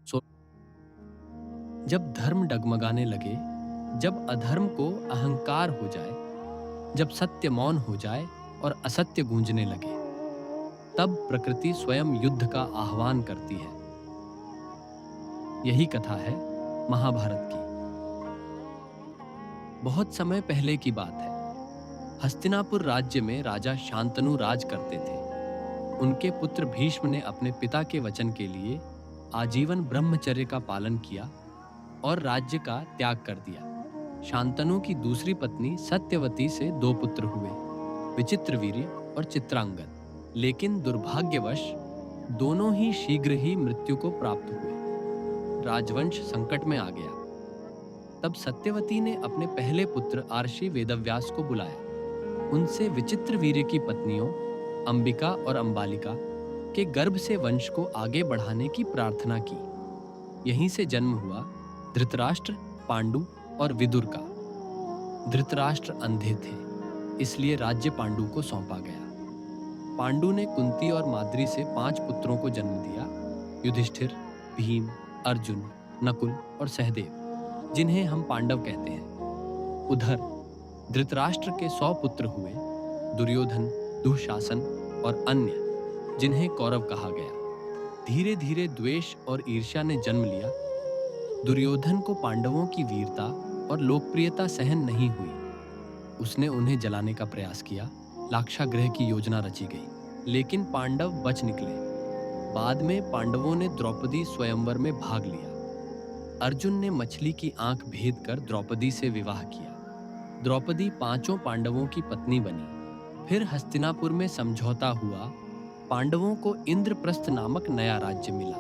सो जब धर्म डगमगाने लगे, जब अधर्म को अहंकार हो जाए, जब सत्य मौन हो जाए और असत्य गूंजने लगे, तब प्रकृति स्वयं युद्ध का आह्वान करती है। यही कथा है महाभारत की। बहुत समय पहले की बात है। हस्तिनापुर राज्य में राजा शांतनु राज करते थे। उनके पुत्र भीष्म ने अपने पिता के वचन के लिए आजीवन ब्रह्मचर्य का पालन किया और राज्य का त्याग कर दिया। शांतनु की दूसरी पत्नी सत्यवती से 2 पुत्र हुए, विचित्रवीर्य और चित्रांगद। लेकिन दुर्भाग्यवश दोनों ही शीघ्र ही मृत्यु को प्राप्त हुए। राजवंश संकट में आ गया। तब सत्यवती ने अपने पहले पुत्र आर्षि वेदव्यास को बुलाया। उनसे विचित्रवीर्य की पत्नियों अंबिका और अंबालिका के गर्भ से वंश को आगे बढ़ाने की प्रार्थना की। यहीं से जन्म हुआ धृतराष्ट्र, पांडु और विदुर का। धृतराष्ट्र अंधे थे, इसलिए राज्य पांडु को सौंपा गया। पांडु ने कुंती और माद्री से 5 पुत्रों को जन्म दिया: युधिष्ठिर, भीम, अर्जुन, नकुल और सहदेव, जिन्हें हम पांडव कहते हैं। उधर धृतराष्ट्र के 100 पुत्र हुए: दुर्योधन, दुःशासन और अन्य, जिन्हें कौरव कहा गया। धीरे धीरे द्वेष और ईर्ष्या ने जन्म लिया। दुर्योधन को पांडवों की वीरता और लोकप्रियता सहन नहीं हुई। उसने उन्हें जलाने का प्रयास किया। लाक्षागृह की योजना रची गई, लेकिन पांडव बच निकले। बाद में पांडवों ने द्रौपदी स्वयंवर में भाग लिया। अर्जुन ने मछली की आंख भेद कर द्रौपदी से विवाह किया। द्रौपदी 5 पांडवों की पत्नी बनी। फिर हस्तिनापुर में समझौता हुआ। पांडवों को इंद्रप्रस्थ नामक नया राज्य मिला।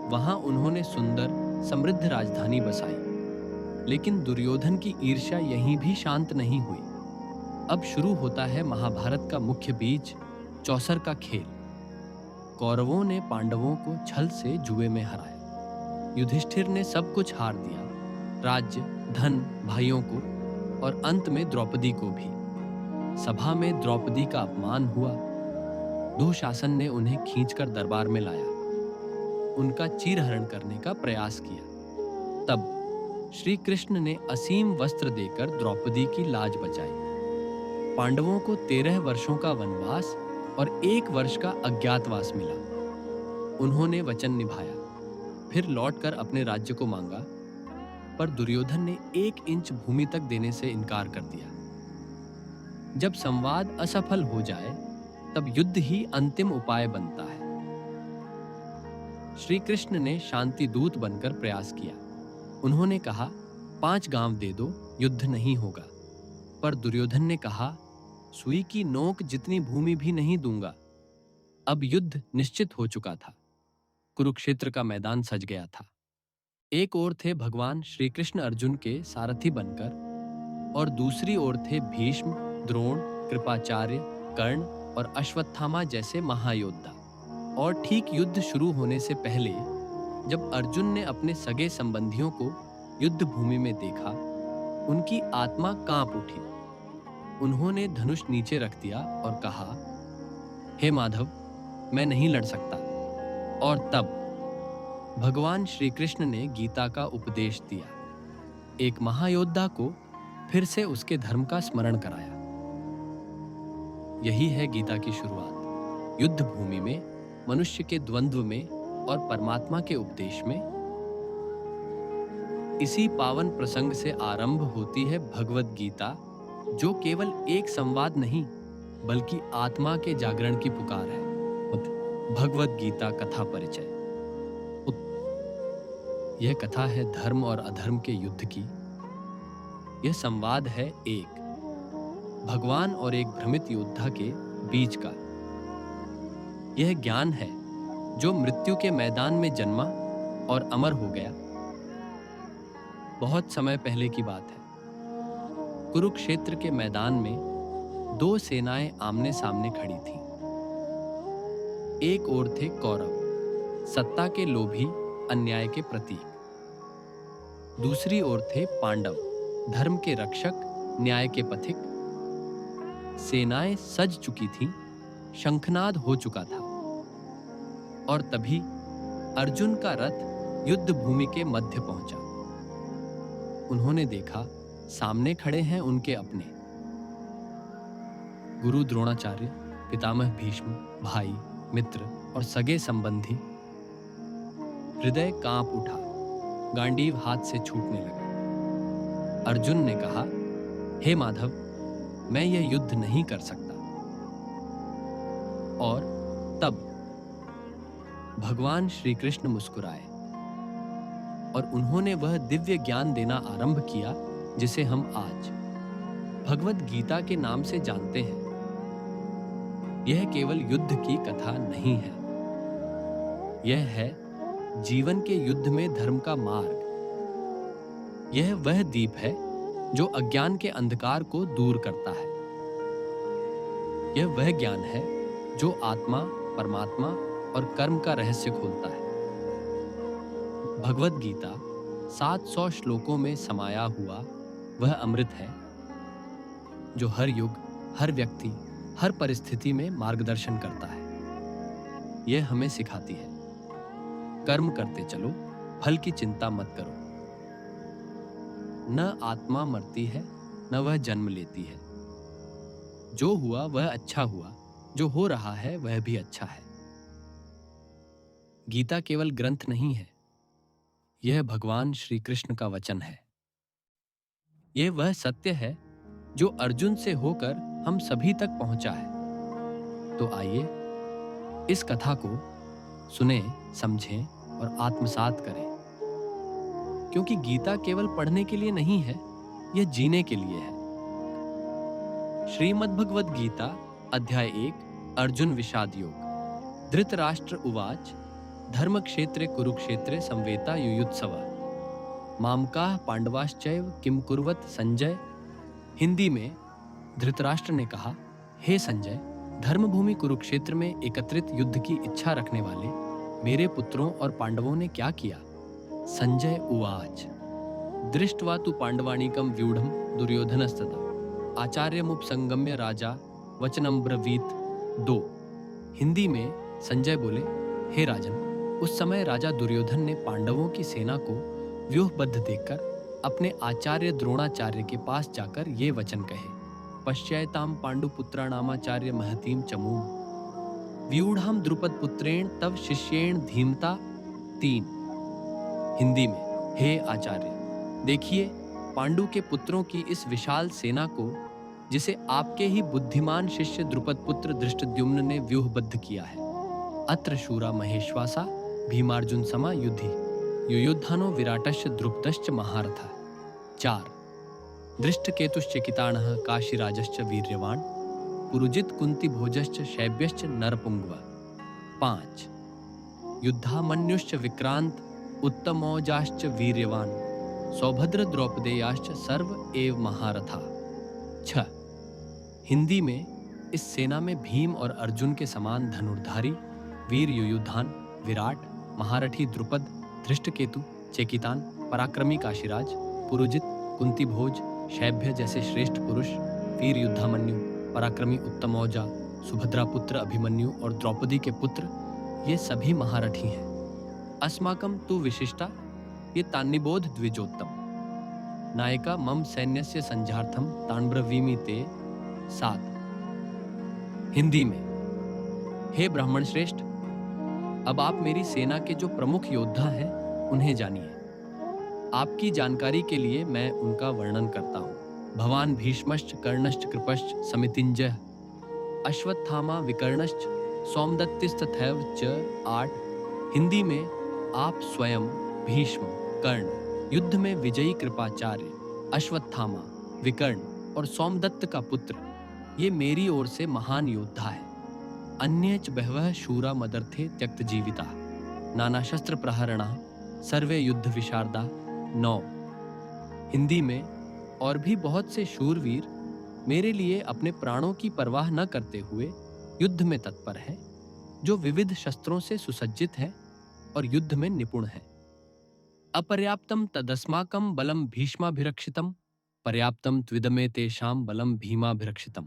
वहां उन्होंने सुंदर समृद्ध राजधानी बसाई। लेकिन दुर्योधन की ईर्ष्या यहीं भी शांत नहीं हुई। अब शुरू होता है महाभारत का मुख्य बीज, चौसर का खेल। कौरवों ने पांडवों को छल से जुए में हराया। युधिष्ठिर ने सब कुछ हार दिया, राज्य, धन, भाइयों को और अंत में द्रौपदी को भी। सभा में द्रौपदी का अपमान हुआ। दुःशासन ने उन्हें खींचकर दरबार में लाया, उनका चीरहरण करने का प्रयास किया। तब श्री कृष्ण ने असीम वस्त्र देकर द्रौपदी की लाज बचाई। पांडवों को 13 वर्षों का वनवास और 1 वर्ष का अज्ञातवास मिला। उन्होंने वचन निभाया, फिर लौटकर अपने राज्य को मांगा, पर दुर्योधन ने 1 इंच भूमि तक देने से इनकार कर दिया। जब संवाद असफल हो जाए, तब युद्ध ही अंतिम उपाय बनता है। श्री कृष्ण ने शांति दूत बनकर प्रयास किया। उन्होंने कहा, 5 गांव दे दो, युद्ध नहीं होगा। पर दुर्योधन ने कहा, सुई की नोक जितनी भूमि भी नहीं दूंगा। अब युद्ध निश्चित हो चुका था। कुरुक्षेत्र का मैदान सज गया था। एक ओर थे भगवान श्री कृष्ण अर्जुन के सारथी बनकर, और दूसरी ओर थे भीष्म, द्रोण, कृपाचार्य, कर्ण और अश्वत्थामा जैसे महायोद्धा। और ठीक युद्ध शुरू होने से पहले जब अर्जुन ने अपने सगे संबंधियों को युद्ध भूमि में देखा, उनकी आत्मा कांप उठी। उन्होंने धनुष नीचे रख दिया और कहा, हे माधव, मैं नहीं लड़ सकता। और तब भगवान श्री कृष्ण ने गीता का उपदेश दिया। एक महायोद्धा को फिर से उसके धर्म का स्मरण कराया। यही है गीता की शुरुआत। युद्ध भूमि में, मनुष्य के द्वंद्व में और परमात्मा के उपदेश में। इसी पावन प्रसंग से आरंभ होती है भगवद गीता, जो केवल एक संवाद नहीं बल्कि आत्मा के जागरण की पुकार है। भगवद गीता कथा परिचय। यह कथा है धर्म और अधर्म के युद्ध की। यह संवाद है एक भगवान और एक भ्रमित योद्धा के बीच का। यह ज्ञान है जो मृत्यु के मैदान में जन्मा और अमर हो गया। बहुत समय पहले की बात है। कुरुक्षेत्र के मैदान में 2 सेनाएं आमने सामने खड़ी थीं। एक ओर थे कौरव, सत्ता के लोभी, अन्याय के प्रतीक। दूसरी ओर थे पांडव, धर्म के रक्षक, न्याय के पथिक। सेनाएं सज चुकी थीं, शंखनाद हो चुका था। और तभी अर्जुन का रथ युद्ध भूमि के मध्य पहुंचा। उन्होंने देखा सामने खड़े हैं उनके अपने गुरु द्रोणाचार्य, पितामह भीष्म, भाई, मित्र और सगे संबंधी। हृदय कांप उठा, गांडीव हाथ से छूटने लगा। अर्जुन ने कहा, हे माधव, मैं यह युद्ध नहीं कर सकता। और तब भगवान श्री कृष्ण मुस्कुराए और उन्होंने वह दिव्य ज्ञान देना आरंभ किया जिसे हम आज भगवद गीता के नाम से जानते हैं। यह केवल युद्ध की कथा नहीं है, यह है जीवन के युद्ध में धर्म का मार्ग। यह वह दीप है जो अज्ञान के अंधकार को दूर करता है। यह वह ज्ञान है जो आत्मा, परमात्मा और कर्म का रहस्य खोलता है। भगवद गीता 700 श्लोकों में समाया हुआ वह अमृत है जो हर युग, हर व्यक्ति, हर परिस्थिति में मार्गदर्शन करता है। यह हमें सिखाती है, कर्म करते चलो, फल की चिंता मत करो। न आत्मा मरती है, न वह जन्म लेती है। जो हुआ वह अच्छा हुआ, जो हो रहा है वह भी अच्छा है। गीता केवल ग्रंथ नहीं है, यह भगवान श्री कृष्ण का वचन है। यह वह सत्य है जो अर्जुन से होकर हम सभी तक पहुंचा है। तो आइए इस कथा को सुने, समझें और आत्मसात करें, क्योंकि गीता केवल पढ़ने के लिए नहीं है, यह जीने के लिए है। श्रीमद्भगवद गीता अध्याय 1 अर्जुन विषाद योग। धृतराष्ट्र उवाच धर्मक्षेत्रे कुरुक्षेत्रे संवेता युयुत्सव मामकाः पांडवाश्चैव किम कुर्वत संजय। हिंदी में धृतराष्ट्र ने कहा, हे संजय, धर्मभूमि कुरुक्षेत्र में एकत्रित युद्ध की इच्छा रखने वाले मेरे पुत्रों और पांडवों ने क्या किया। संजय उवाच दृष्ट्वा तु पांडवानीकं व्यूढ़ं दुर्योधनस्तथा आचार्यमुपसंगम्य राजा वचनं ब्रवीत। 2। हिंदी में संजय बोले, हे राजन, उस समय राजा दुर्योधन ने पांडवों की सेना को व्यूहबद्ध देखकर अपने आचार्य द्रोणाचार्य के पास जाकर ये वचन कहे, पश्यैताम पांडुपुत्राणामाचार्य महतीम चमूम व्यूढ़ाम द्रुपद पुत्रेण तव शिष्येण धीमता। 3। हिंदी में, हे आचार्य, देखिए पांडु के पुत्रों की इस विशाल सेना को जिसे आपके ही बुद्धिमान शिष्य द्रुपद पुत्र धृष्टद्युम्न ने व्यूहबद्ध किया है। अत्र शूरा महेश्वासा भीमार्जुन समा युधि युयुद्धानो विराटश्च द्रुपदश्च महारथा। 4। दृष्टकेतुश्चकितानः काशीराजश्च वीर्यवान् पुरुजित कुंती भोजश्च शैब्यश्च नरपुंगव। 5। युद्धामन्युश्च विक्रांत उत्तमौजाश्च वीर्यवान् सौभद्र द्रौपदेयाश्च सर्व एव महारथा। 6। हिंदी में इस सेना में भीम और अर्जुन के समान धनुर्धारी वीर युयुधान, विराट, महारथी द्रुपद, धृष्टकेतु, चेकितान, पराक्रमी काशीराज, पुरुजित, कुंती भोज, शैब्य जैसे श्रेष्ठ पुरुष, वीर युद्धामन्यु, पराक्रमी उत्तमौजा, सुभद्रा पुत्र अभिमन्यु और द्रौपदी के पुत्र, ये सभी महारथी हैं। अस्माकं तु विशिष्टा ये तान्निबोध द्विजोत्तम नायका मम सैन्यस्य संजार्थम तान्ब्रवीमि ते। 7। हिंदी में, हे ब्राह्मण श्रेष्ठ, अब आप मेरी सेना के जो प्रमुख योद्धा हैं उन्हें जानिए। आपकी जानकारी के लिए मैं उनका वर्णन करता हूं। भवान भीष्मश्च कर्णश्च कृपश्च समितिंजय अश्वत्थामा विकर्णश्च सौमदत्तिस्तथैव च। 8। हिंदी में, आप स्वयं भीष्म, कर्ण, युद्ध में विजयी कृपाचार्य, अश्वत्थामा, विकर्ण और सोमदत्त का पुत्र, ये मेरी ओर से महान योद्धा है। अन्ये च बहवः शूरा मदर्थे त्यक्त जीविता नाना शस्त्र प्रहरणा सर्वे युद्ध विशारदा। 9। हिंदी में, और भी बहुत से शूरवीर मेरे लिए अपने प्राणों की परवाह न करते हुए युद्ध में तत्पर हैं, जो विविध शस्त्रों से सुसज्जित हैं और युद्ध में निपुण हैं। अपर्याप्तम तदस्माकं बलम भीष्माभिरक्षितम पर्याप्तम त्विदमे तेषां बलम भीमाभिरक्षितम।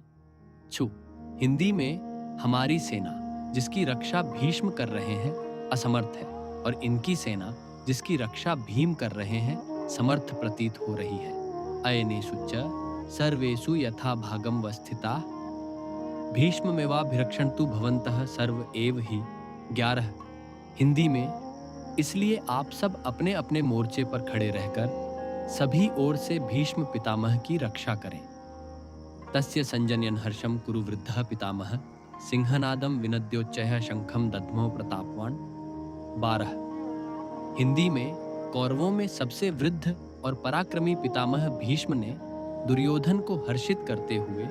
6। हिंदी में, हमारी सेना जिसकी रक्षा भीष्म कर रहे हैं असमर्थ है और इनकी सेना जिसकी रक्षा भीम कर रहे हैं, समर्थ प्रतीत हो रही है। अयनेषु च सर्वेषु यथा भागम वस्थिता भीष्ममेवाभिरक्षन्तु भवन्तः सर्व एव हि। 11। हिंदी में, इसलिए आप सब अपने अपने मोर्चे पर खड़े रहकर सभी ओर से भीष्म पितामह की रक्षा करें। तस्य संजनयन् हर्षं कुरु वृद्धः पितामह सिंहनादम विनद्योच्चैः शंखम दद्मो प्रतापवान। 12। हिंदी में, कौरवों में सबसे वृद्ध और पराक्रमी पितामह भीष्म ने दुर्योधन को हर्षित करते हुए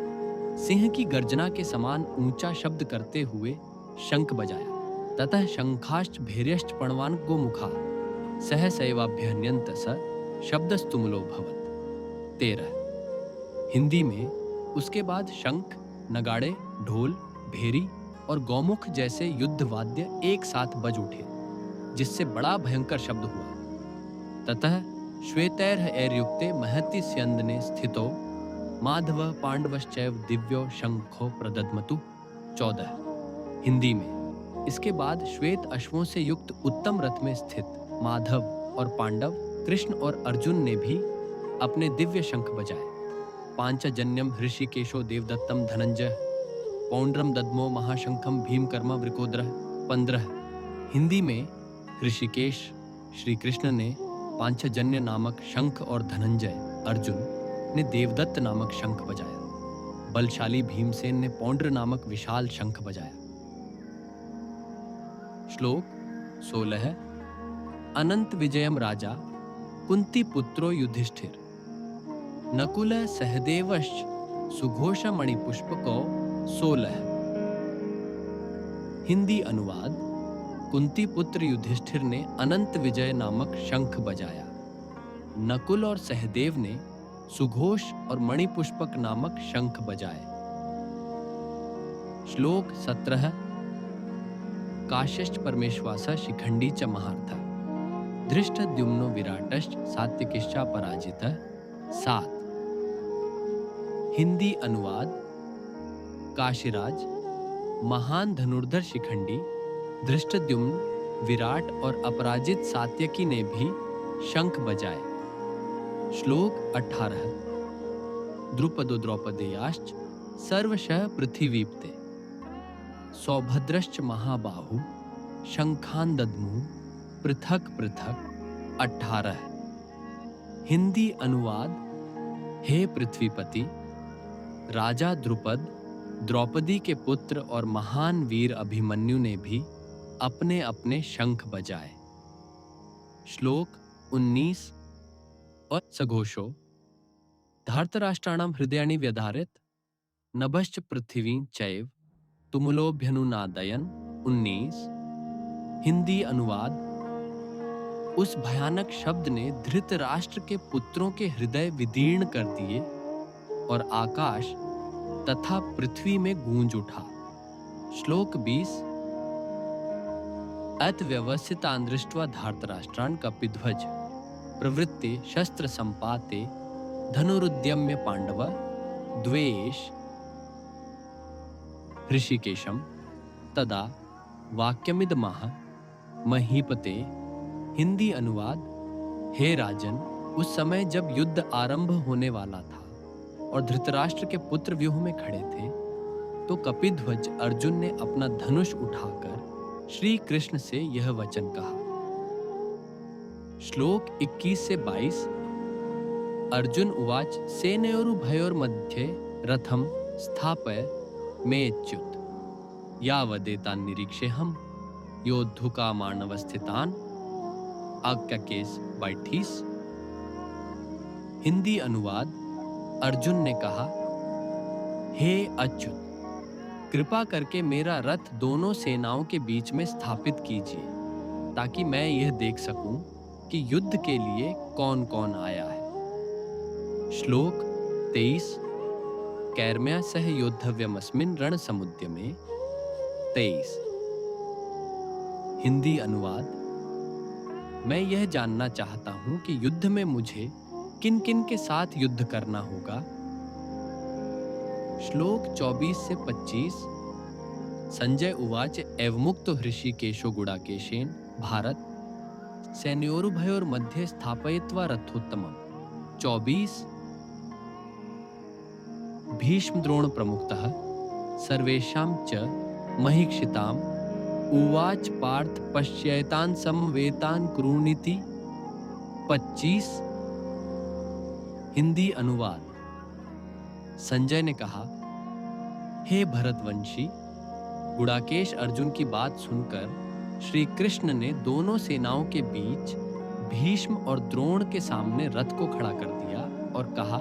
सिंह की गर्जना के समान ऊंचा शब्द करते हुए शंख बजाया। ततः शंखाश्च भैर्यश्च पणवान गोमुखा सहसैवाभ्यन्यन्त स शब्दस्तुमुलो भवत्। 13। हिंदी में, उसके बाद शंख, नगाड़े, ढोल, भेरी और गौमुख जैसे युद्ध वाद्य एक साथ बज उठे, जिससे बड़ा भयंकर शब्द हुआ। ततः श्वेतैर्ह ऐर्युक्ते महति स्यंदने स्थितो माधव पांडवश्चैव दिव्यो शंखो प्रदद्मतु। 14। हिंदी में, इसके बाद श्वेत अश्वों से युक्त उत्तम रथ में स्थित माधव और पांडव, कृष्ण और अर्जुन ने भी अपने दिव्य शंख बजाए। पांचजन्यम ऋषिकेशो देवदत्तम धनंजय पौंड्रम दद्मो महाशंखम भीमकर्मा वृकोदरः। 15। हिंदी में, ऋषिकेश श्री कृष्ण ने पांचजन्य नामक शंख और धनंजय अर्जुन ने देवदत्त नामक शंख बजाया। बलशाली भीमसेन ने पौंड्र नामक विशाल शंख बजाया। श्लोक 16। अनंत विजयम राजा कुंती पुत्रो युधिष्ठिर नकुल सहदेवश्च सुघोष मणिपुष्पको 16। हिंदी अनुवाद, कुंती पुत्र युधिष्ठिर ने अनंत विजय नामक शंख बजाया। नकुल और सहदेव ने सुघोष और मणिपुष्पक नामक शंख बजाए। श्लोक 17। काश्यश्च परमेश्वास शिखंडी च महार्थ धृष्टद्युम्नो विराटश्च सात्यकिश्चा पराजितः। 7। हिंदी अनुवाद, काशीराज, महान धनुर्धर शिखंडी, धृष्टद्युम्न, विराट और अपराजित सात्यकी ने भी शंख बजाए। श्लोक 18। द्रुपदो द्रौपदेयाश्च सर्वशः पृथिवीप्ते सौभद्रश्च महाबाहु शंखान दद्मुः पृथक पृथक। 18। हिंदी अनुवाद, हे पृथ्वीपति, राजा द्रुपद, द्रौपदी के पुत्र और महान वीर अभिमन्यु ने भी अपने अपने शंख बजाए। श्लोक 19। और सघोषो धार्तराष्ट्राणां हृदयानि व्यधारित नभश्च पृथ्वीं चैव तुमुलोऽभ्यनुनादयन्। 19। हिंदी अनुवाद, उस भयानक शब्द ने धृतराष्ट्र के पुत्रों के हृदय विदीर्ण कर दिए और आकाश तथा पृथ्वी में गूंज उठा। श्लोक 20। अतव्यवस्थितान् दृष्ट्वा धार्तराष्ट्रान् कपिध्वज प्रवृत्ते शस्त्र संपाते धनुरुद्यम्य पांडव द्वेष ऋषिकेशम तदा वाक्यमिदमाह महीपते। हिंदी अनुवाद, हे राजन, उस समय जब युद्ध आरंभ होने वाला था और धृतराष्ट्र के पुत्र व्यूह में खड़े थे, तो कपिध्वज अर्जुन ने अपना धनुष उठाकर श्री कृष्ण से यह वचन कहा। श्लोक 21 से 22। अर्जुन उवाच सेनयोरुभयोर्मध्ये रथम स्थापय मेच्युत यावदेतान् निरीक्षेऽहं योद्धुकामानवस्थितान् आज्ञाकेश बैठीस। हिंदी अनुवाद, अर्जुन ने कहा, हे अच्युत, कृपा करके मेरा रथ दोनों सेनाओं के बीच में स्थापित कीजिए, ताकि मैं यह देख सकूं कि युद्ध के लिए कौन कौन आया है। श्लोक 23। कैर्म्या सह योद्धव्यमस्मिन् रण समुद्यमे। 23। हिंदी अनुवाद, मैं यह जानना चाहता हूं कि युद्ध में मुझे किन किन के साथ युद्ध करना होगा। श्लोक 24 से 25। संजय उवाच एवमुक्तो हृषिकेशो गुडाकेशेन भारत सैन्योरुभयोर मध्ये स्थापयित्वा रथोत्तमम्। 24 भीष्म द्रोण प्रमुखतः सर्वेषां च महीक्षिताम् उवाच पार्थ पश्यैतान् समवेतान् कुरूनिति। 25 हिंदी अनुवाद। संजय ने कहा, हे भरतवंशी, गुड़ाकेश अर्जुन की बात सुनकर श्री कृष्ण ने दोनों सेनाओं के बीच भीष्म और द्रोण के सामने रथ को खड़ा कर दिया और कहा,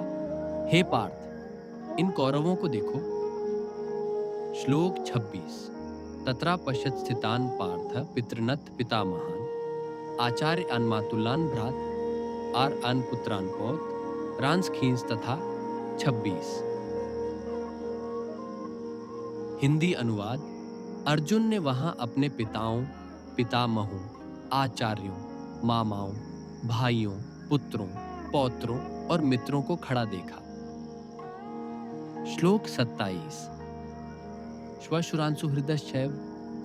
हे पार्थ, इन कौरवों को देखो। श्लोक 26 तत्रा पश्यत स्थितान पार्थ पितृनत पितामहान आचार्य अन्मातुलान भ्रात आर अन पुत्रान पौत रांस खींस तथा। 26 हिंदी अनुवाद। अर्जुन ने वहां अपने पिताओं, पितामहों, आचार्यों, मामाओं, भाइयों, पुत्रों, पौत्रों और मित्रों को खड़ा देखा। श्लोक 27 श्वशुरांसु हृदयश्चैव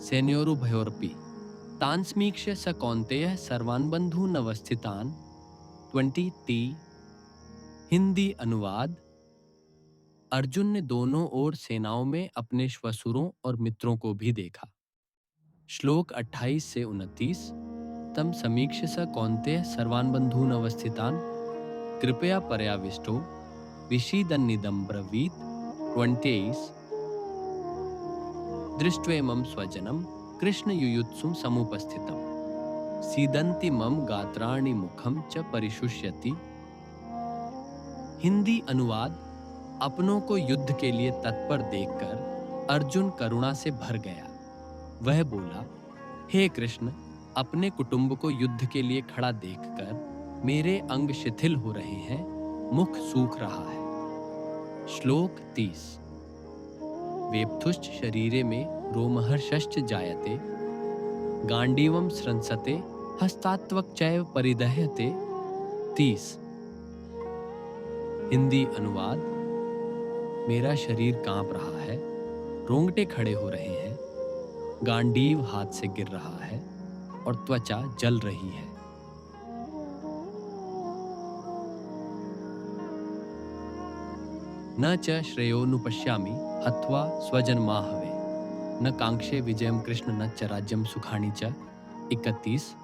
सैन्योरुभयोरपि तान् समीक्ष्य स कौन्तेयः सर्वान् बन्धून् अवस्थितान्। 20 हिंदी अनुवाद। अर्जुन ने दोनों ओर सेनाओं में अपने श्वसुरों और मित्रों को भी देखा। श्लोक 28 से 29 तम समीक्ष्य स कौन्तेयः सर्वान् बन्धून् अवस्थितान् कृपया पर्याविष्टो विषीदन्निदं ब्रवीत्। 28 दृष्ट्वेमं स्वजनं कृष्ण युयुत्सुं समुपस्थितं सीदन्ति मम गात्राणि मुखं च परिशुष्यति। हिंदी अनुवाद। अपनों को युद्ध के लिए तत्पर देखकर अर्जुन करुणा से भर गया। वह बोला, हे कृष्ण, अपने कुटुंब को युद्ध के लिए खड़ा देखकर मेरे अंग शिथिल हो रहे हैं, मुख सूख रहा है। श्लोक 30 वेप्थुश्च शरीरे में रोमहर्षश्च जायते गांडीवं स्रंसते हस्तात्वक चैव परिदह्यते। 30 हिंदी अनुवाद। मेरा शरीर कांप रहा है, रोंगटे खड़े हो रहे हैं, गांडीव हाथ से गिर रहा है और त्वचा जल रही है। न च श्रेयोनुपश्यामि हत्वा स्वजनमाहवे न कांक्षे विजयम कृष्ण न च राज्यम सुखानि च। 31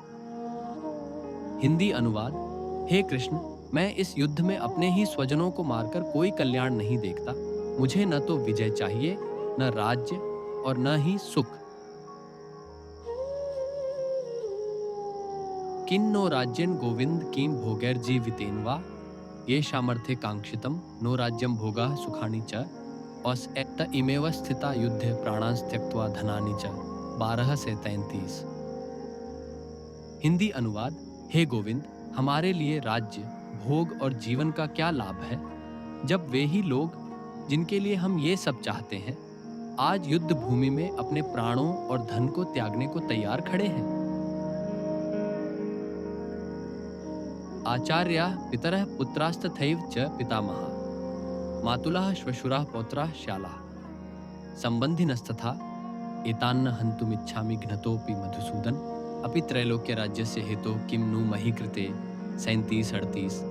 हिंदी अनुवाद। हे कृष्ण, मैं इस युद्ध में अपने ही स्वजनों को मारकर कोई कल्याण नहीं देखता। मुझे न तो विजय चाहिए, न राज्य और न ही सुख। किं नो राज्यं गोविंद किं भोगैर्जीवितेन वा ये सामर्थ्य कांक्षितम नो राज्यम भोगा सुखानि च औस त इमेव स्थिता युद्धे प्राणांस त्यक्त्वा धनानि च। 12 से 33 हिंदी अनुवाद। हे गोविंद, हमारे लिए राज्य, भोग और जीवन का क्या लाभ है, जब वे ही लोग जिनके लिए हम ये सब चाहते हैं आज युद्ध भूमि में अपने प्राणों और धन को त्यागने को तैयार खड़े हैं। आचार्याः पितरः पुत्रास्तथैव च पितामहः मातुलः श्वशुराः पौत्राः श्यालाः संबंधिनस्तथा एतान्न हन्तुमिच्छामि घ्नतोऽपि मधुसूदन अपि त्रैलोक्य राज्यस्य हेतो किं नु मही कृते। 37-38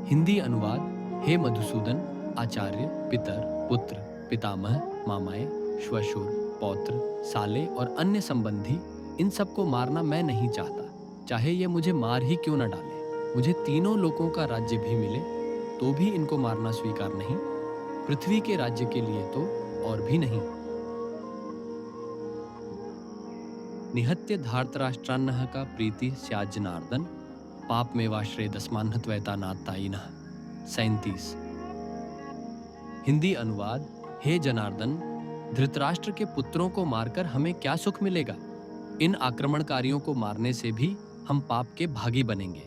हिंदी अनुवाद। हे मधुसूदन, आचार्य, पितर, पुत्र, पितामह, मामाए, श्वशुर, पौत्र, साले और अन्य संबंधी, इन सबको मारना मैं नहीं चाहता, चाहे ये मुझे मार ही क्यों न डाले। मुझे तीनों लोकों का राज्य भी मिले तो भी इनको मारना स्वीकार नहीं, पृथ्वी के राज्य के लिए तो और भी नहीं। निहत्य धार्तराष्ट्रान्नः का प्रीति स्याज्जनार्दन पाप में वाश्रेदस्मान्हत्वैतानात्तायिनः। 37 हिंदी अनुवाद। हे जनार्दन, धृतराष्ट्र के पुत्रों को मारकर हमें क्या सुख मिलेगा? इन आक्रमणकारियों को मारने से भी हम पाप के भागी बनेंगे।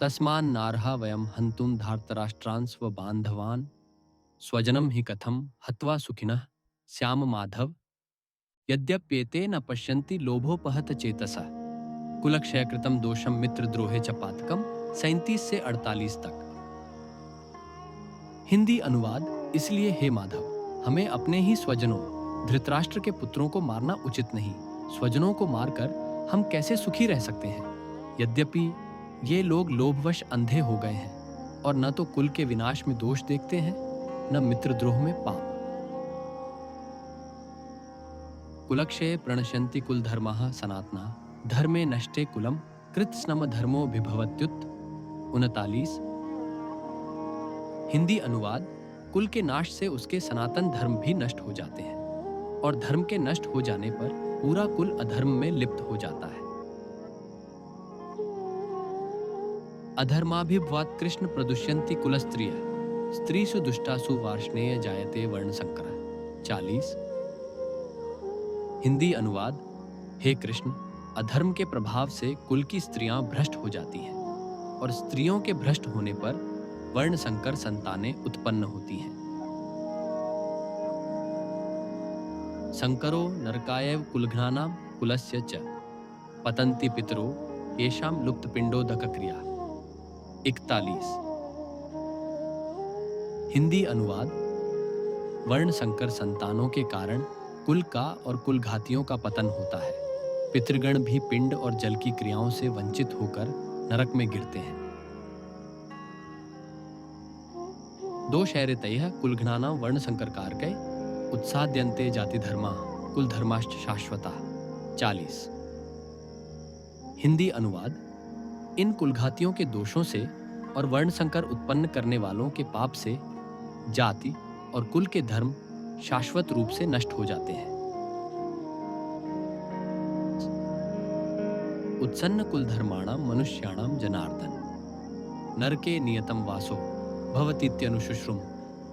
तस्मान् नार्हा वयं हन्तुं धार्तराष्ट्रान् स्वबान्धवान् स्वजनं हि कथं हत्वा सुखिनः श्याम माधव। यद्यप्येते न पश्यन्ति लोभोपहत चेतसा कुलक्षयकृतं दोषं मित्रद्रोहे च पातकम्। 37 से 48 तक हिंदी अनुवाद। इसलिए हे माधव, हमें अपने ही स्वजनों धृतराष्ट्र के पुत्रों को मारना उचित नहीं, स्वजनों को मारकर हम कैसे सुखी रह सकते हैं? यद्यपि ये लोग लोभवश अंधे हो गए हैं और न तो कुल के विनाश में दोष देखते हैं, न मित्रद्रोह में पाप। कुलक्षये प्रणश्यन्ति कुलधर्माः सनातना धर्मे नष्टे कुलम कृत्स्नम धर्मो विभवत्युत। 39। हिंदी अनुवाद: कुल के नाश से उसके सनातन धर्म भी नष्ट हो जाते हैं और धर्म के नष्ट हो जाने पर पूरा कुल अधर्म में लिप्त हो जाता है। अधर्माभिभवात् कृष्ण प्रदुष्यन्ति कुलस्त्रियः स्त्रीषु दुष्टासु वार्ष्णेय जायते वर्णशंकरः। 40। हिंदी अनुवाद: हे कृष्ण, अधर्म के प्रभाव से कुल की स्त्रियां भ्रष्ट हो जाती हैं और स्त्रियों के भ्रष्ट होने पर वर्ण संकर संतानें उत्पन्न होती हैं। संकरो नरकायैव कुलघ्नानां कुलस्य च पतन्ति पितरो येषां लुप्तपिंडोदक क्रिया। 41। हिंदी अनुवाद: वर्ण संकर संतानों के कारण कुल का और कुलघातियों का पतन होता है। पितृगण भी पिंड और जल की क्रियाओं से वंचित होकर नरक में गिरते हैं। दो शहरे तयः कुलघ्नानां वर्ण संकर कारकै उत्साद्यन्ते जाति धर्मा कुल धर्माश्च शाश्वता। 40। हिंदी अनुवाद: इन कुलघातियों के दोषों से और वर्ण संकर उत्पन्न करने वालों के पाप से जाति और कुल के धर्म शाश्वत रूप से नष्ट हो जाते हैं। उत्सन्न कुल धर्माणां मनुष्याणां जनार्दन नरके नियतम वासो भवतीत्यनुशुश्रुम।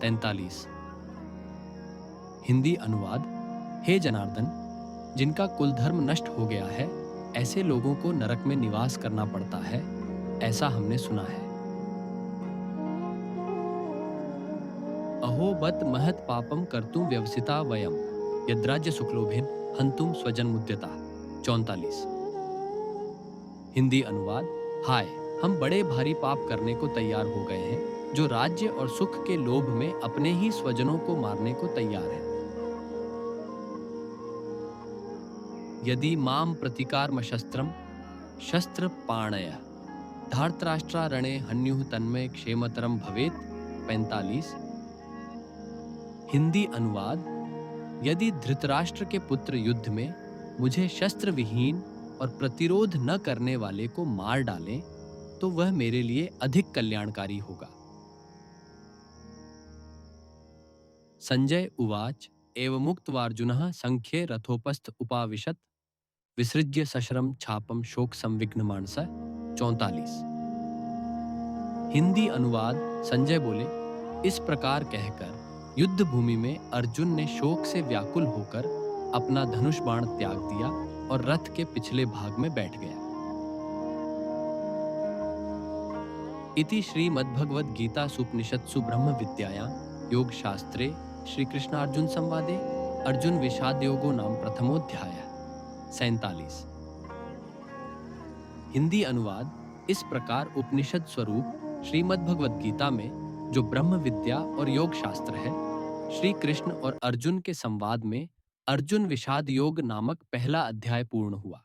43। हिंदी अनुवाद: हे जनार्दन, जिनका कुल धर्म नष्ट हो गया है, ऐसे लोगों को नरक में निवास करना पड़ता है, ऐसा हमने सुना है। अहो बत महत पापम कर्तुम व्यवसिता वयम यद्राज्य सुखलोभेन हंतुम स्वजन मुद्यता। 44। हिंदी अनुवाद: हाय, हम बड़े भारी पाप करने को तैयार हो गए हैं, जो राज्य और सुख के लोभ में अपने ही स्वजनों को मारने को तैयार हैं। यदि माम प्रतिकारम शस्त्रम शस्त्र पाणय धार्तराष्ट्रा रणे हन्युः तन्मय क्षेमतरम भवेत। 45। हिंदी अनुवाद: यदि धृतराष्ट्र के पुत्र युद्ध में मुझे शस्त्र विहीन और प्रतिरोध न करने वाले को मार डालें तो वह मेरे लिए अधिक कल्याणकारी होगा। संजय उवाच एवमुक्त्वार्जुनः संख्ये रथोपस्थ उपाविशत् विसृज्य सशरम छापम शोक संविघ्न मानसः। 44। हिंदी अनुवाद: संजय बोले, इस प्रकार कहकर युद्ध भूमि में अर्जुन ने शोक से व्याकुल होकर अपना धनुष बाण त्याग दिया और रथ के पिछले भाग में बैठ गया। इति श्रीमद्भगवद गीता सुपनिषत्सु ब्रह्म विद्यायां योग शास्त्रे श्री कृष्णार्जुन संवादे अर्जुन विषाद योगो नाम प्रथमोध्याय। 47। हिंदी अनुवाद: इस प्रकार उपनिषद स्वरूप श्रीमद्भगवद गीता में जो ब्रह्म विद्या और योग शास्त्र है, श्री कृष्ण और अर्जुन के संवाद में अर्जुन विषाद योग नामक पहला अध्याय पूर्ण हुआ।